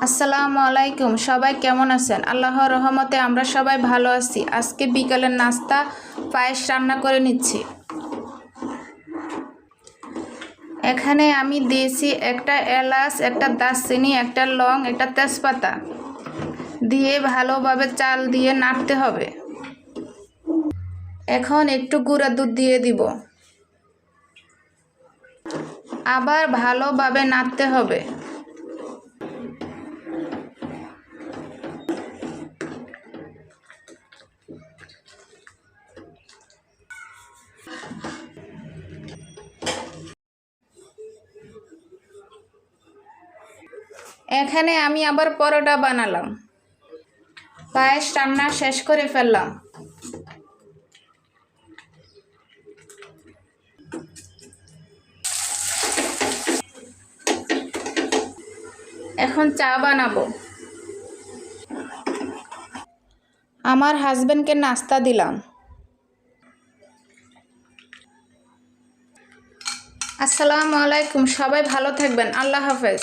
আসসালামু আলাইকুম। সবাই কেমন আছেন? আল্লাহর রহমতে আমরা সবাই ভালো আছি। আজকে বিকালের নাস্তা পায়েস রান্না করে নিচ্ছি। এখানে আমি দিয়েছি একটা এলাচ, একটা দারচিনি, একটা লং, একটা তেজপাতা দিয়ে ভালোভাবে চাল দিয়ে নাড়তে হবে। এখন একটু গুঁড়া দুধ দিয়ে দিব, আবার ভালোভাবে নাড়তে হবে। এখানে আমি আবার পরোটা বানালাম। পায়েস রান্না শেষ করে ফেললাম। এখন চা বানাবো। আমার হাজবেন্ডকে নাস্তা দিলাম। আসসালামু আলাইকুম। সবাই ভালো থাকবেন। আল্লাহ হাফেজ।